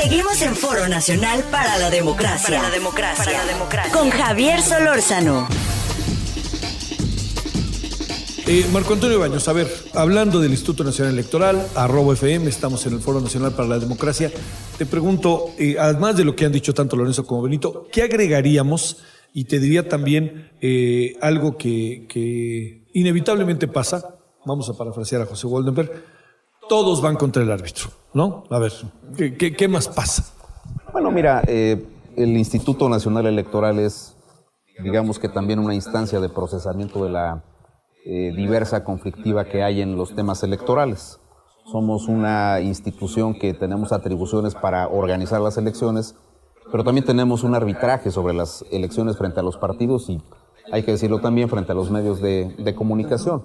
Seguimos en Foro Nacional para la Democracia. Con Javier Solórzano. Marco Antonio Baños, a ver, hablando del Instituto Nacional Electoral, @FM, estamos en el Foro Nacional para la Democracia. Te pregunto, además de lo que han dicho tanto Lorenzo como Benito, ¿qué agregaríamos? Y te diría también algo que inevitablemente pasa, vamos a parafrasear a José Waldenberg, todos van contra el árbitro, ¿no? A ver, ¿qué más pasa? Bueno, mira, el Instituto Nacional Electoral es, digamos que también una instancia de procesamiento de la diversa conflictiva que hay en los temas electorales. Somos una institución que tenemos atribuciones para organizar las elecciones, pero también tenemos un arbitraje sobre las elecciones frente a los partidos y, hay que decirlo también, frente a los medios de comunicación.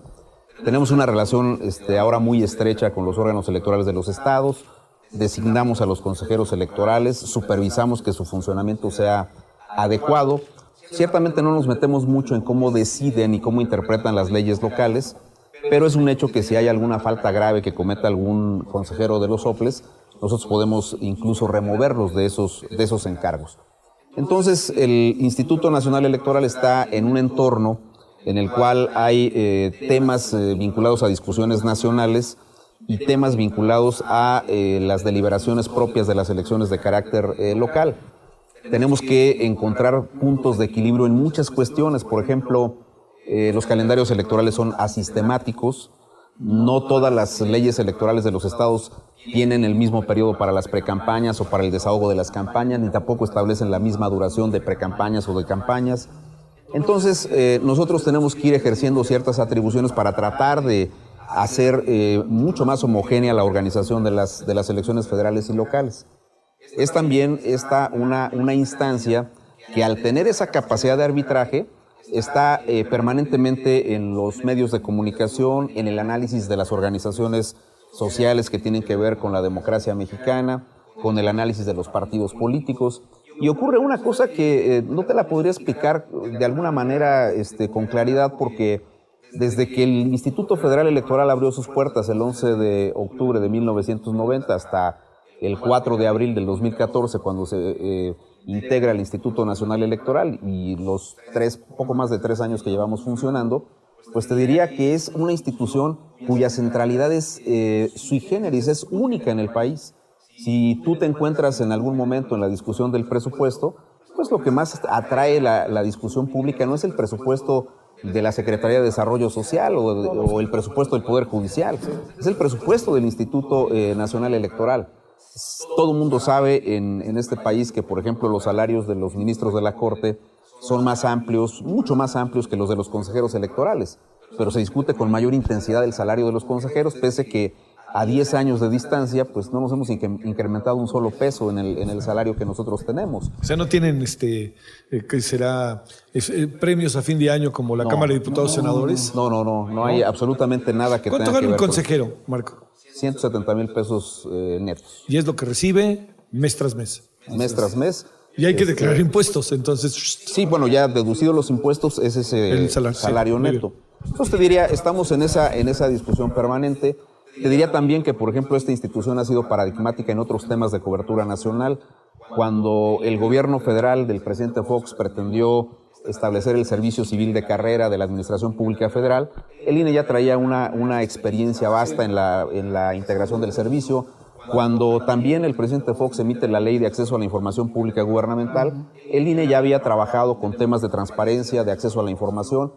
Tenemos una relación ahora muy estrecha con los órganos electorales de los estados, designamos a los consejeros electorales, supervisamos que su funcionamiento sea adecuado. Ciertamente no nos metemos mucho en cómo deciden y cómo interpretan las leyes locales, pero es un hecho que si hay alguna falta grave que cometa algún consejero de los OPLES, nosotros podemos incluso removerlos de esos encargos. Entonces, el Instituto Nacional Electoral está en un entorno en el cual hay temas vinculados a discusiones nacionales y temas vinculados a las deliberaciones propias de las elecciones de carácter local. Tenemos que encontrar puntos de equilibrio en muchas cuestiones. Por ejemplo, los calendarios electorales son asistemáticos. No todas las leyes electorales de los estados tienen el mismo periodo para las precampañas o para el desahogo de las campañas, ni tampoco establecen la misma duración de precampañas o de campañas. Entonces, nosotros tenemos que ir ejerciendo ciertas atribuciones para tratar de hacer mucho más homogénea la organización de las elecciones federales y locales. Es también una instancia que, al tener esa capacidad de arbitraje, está permanentemente en los medios de comunicación, en el análisis de las organizaciones sociales que tienen que ver con la democracia mexicana, con el análisis de los partidos políticos. Y ocurre una cosa que no te la podría explicar de alguna manera con claridad, porque desde que el Instituto Federal Electoral abrió sus puertas el 11 de octubre de 1990 hasta el 4 de abril del 2014, cuando se integra el Instituto Nacional Electoral, y los poco más de 3 años que llevamos funcionando, pues te diría que es una institución cuya centralidad es sui generis, es única en el país. Si tú te encuentras en algún momento en la discusión del presupuesto, pues lo que más atrae la discusión pública no es el presupuesto de la Secretaría de Desarrollo Social o el presupuesto del Poder Judicial, es el presupuesto del Instituto Nacional Electoral. Todo el mundo sabe en este país que, por ejemplo, los salarios de los ministros de la Corte son más amplios, mucho más amplios que los de los consejeros electorales, pero se discute con mayor intensidad el salario de los consejeros, pese que a 10 años de distancia, pues no nos hemos incrementado un solo peso en el salario que nosotros tenemos. O sea, no tienen ¿qué será? Premios a fin de año como la Cámara de Diputados, senadores. No hay absolutamente nada que tenga que ver. ¿Cuánto gana un consejero, Marco? 170,000 pesos netos. ¿Y es lo que recibe mes tras mes? Mes tras mes. Y hay que declarar impuestos, entonces. Sí, bueno, ya deducidos los impuestos, es ese el salario neto. Entonces te diría, estamos en esa discusión permanente. Te diría también que, por ejemplo, esta institución ha sido paradigmática en otros temas de cobertura nacional. Cuando el gobierno federal del presidente Fox pretendió establecer el servicio civil de carrera de la Administración Pública Federal, el INE ya traía una experiencia vasta en la integración del servicio. Cuando también el presidente Fox emite la Ley de Acceso a la Información Pública Gubernamental, el INE ya había trabajado con temas de transparencia, de acceso a la información,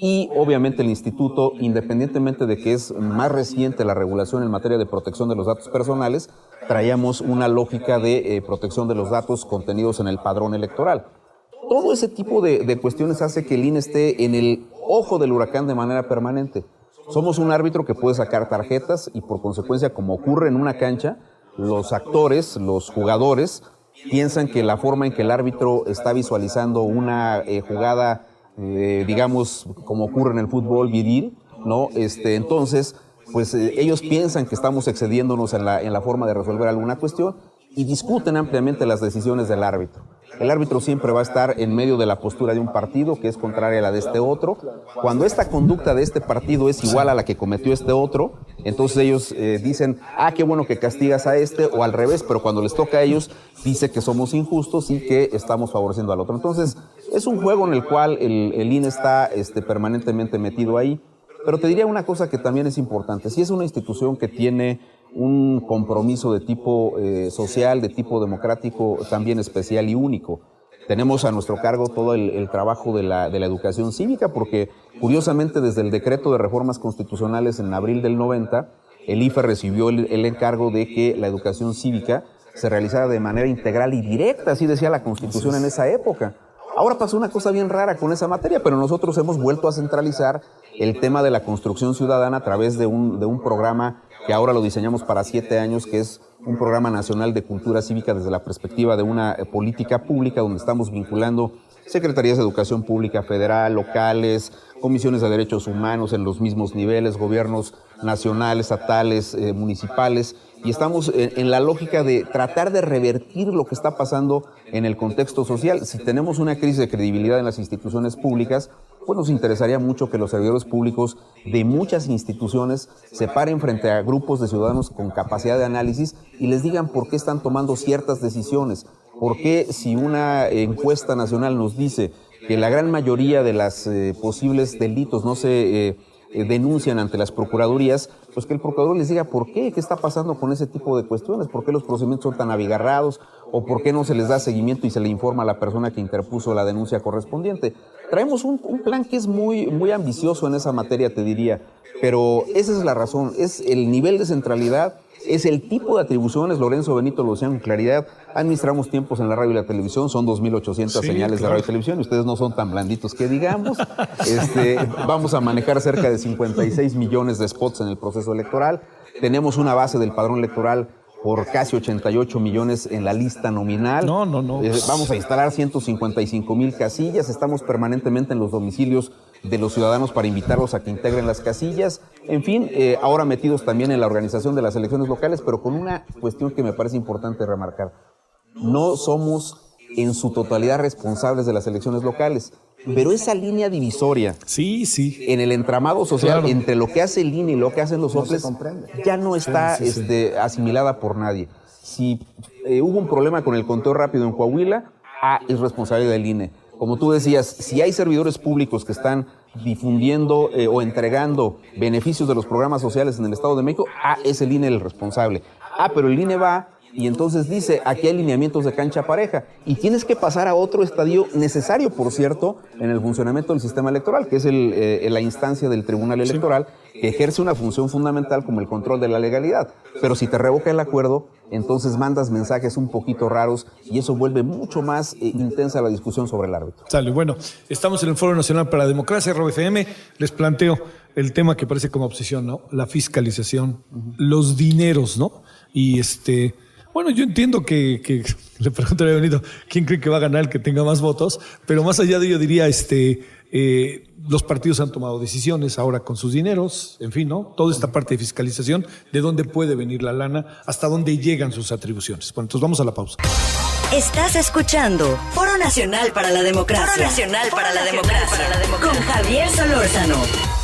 y obviamente el instituto, independientemente de que es más reciente la regulación en materia de protección de los datos personales, traíamos una lógica de protección de los datos contenidos en el padrón electoral. Todo ese tipo de cuestiones hace que el INE esté en el ojo del huracán de manera permanente. Somos un árbitro que puede sacar tarjetas y, por consecuencia, como ocurre en una cancha, los actores, los jugadores, piensan que la forma en que el árbitro está visualizando una jugada, digamos, como ocurre en el fútbol viril, ¿no? Entonces, pues ellos piensan que estamos excediéndonos en la forma de resolver alguna cuestión y discuten ampliamente las decisiones del árbitro. el árbitro siempre va a estar en medio de la postura de un partido que es contraria a la de este otro. Cuando esta conducta de este partido es igual a la que cometió este otro, entonces ellos dicen, qué bueno que castigas a este, o al revés, pero cuando les toca a ellos, dice que somos injustos y que estamos favoreciendo al otro. Entonces, es un juego en el cual el INE está permanentemente metido ahí. Pero te diría una cosa que también es importante. Si es una institución que tiene un compromiso de tipo social, de tipo democrático, también especial y único. Tenemos a nuestro cargo todo el trabajo de la educación cívica, porque curiosamente desde el decreto de reformas constitucionales en abril del 90, el IFE recibió el encargo de que la educación cívica se realizara de manera integral y directa, así decía la Constitución en esa época. Ahora pasó una cosa bien rara con esa materia, pero nosotros hemos vuelto a centralizar el tema de la construcción ciudadana a través de un programa que ahora lo diseñamos para 7 años, que es un programa nacional de cultura cívica desde la perspectiva de una política pública, donde estamos vinculando secretarías de educación pública federal, locales, comisiones de derechos humanos en los mismos niveles, gobiernos nacionales, estatales, municipales, y estamos en la lógica de tratar de revertir lo que está pasando en el contexto social. Si tenemos una crisis de credibilidad en las instituciones públicas, pues nos interesaría mucho que los servidores públicos de muchas instituciones se paren frente a grupos de ciudadanos con capacidad de análisis y les digan por qué están tomando ciertas decisiones. ¿Por qué si una encuesta nacional nos dice que la gran mayoría de los posibles delitos no se denuncian ante las procuradurías, pues que el procurador les diga por qué está pasando con ese tipo de cuestiones, por qué los procedimientos son tan abigarrados o por qué no se les da seguimiento y se le informa a la persona que interpuso la denuncia correspondiente? Traemos un plan que es muy, muy ambicioso en esa materia, te diría, pero esa es la razón, es el nivel de centralidad, es el tipo de atribuciones. Lorenzo Benito lo decía con claridad, administramos tiempos en la radio y la televisión, son 2.800 señales de radio y televisión, y ustedes no son tan blanditos que digamos. Vamos a manejar cerca de 56 millones de spots en el proceso electoral, tenemos una base del padrón electoral por casi 88 millones en la lista nominal. No. Vamos a instalar 155,000 casillas, estamos permanentemente en los domicilios de los ciudadanos para invitarlos a que integren las casillas. En fin, ahora metidos también en la organización de las elecciones locales, pero con una cuestión que me parece importante remarcar. No somos en su totalidad responsables de las elecciones locales, pero esa línea divisoria en el entramado social, entre lo que hace el INE y lo que hacen los OPLES, ya no está asimilada por nadie. Si hubo un problema con el conteo rápido en Coahuila, es responsabilidad del INE. Como tú decías, si hay servidores públicos que están difundiendo o entregando beneficios de los programas sociales en el Estado de México, es el INE el responsable. Pero el INE va y entonces dice, aquí hay lineamientos de cancha pareja y tienes que pasar a otro estadio necesario, por cierto, en el funcionamiento del sistema electoral, que es la instancia del Tribunal Electoral, que ejerce una función fundamental como el control de la legalidad. Pero si te revoca el acuerdo, entonces mandas mensajes un poquito raros y eso vuelve mucho más intensa la discusión sobre el árbitro. Sale, bueno, estamos en el Foro Nacional para la Democracia, RFM. Les planteo el tema que parece como obsesión, ¿no? La fiscalización, los dineros, ¿no? Y bueno, yo entiendo que le preguntaría a Benito, ¿quién cree que va a ganar el que tenga más votos? Pero más allá de ello diría, los partidos han tomado decisiones ahora con sus dineros, en fin, ¿no? Toda esta parte de fiscalización, de dónde puede venir la lana, hasta dónde llegan sus atribuciones. Bueno, entonces vamos a la pausa. Estás escuchando Foro Nacional para la Democracia. Foro Nacional para la Democracia. Con Javier Solórzano.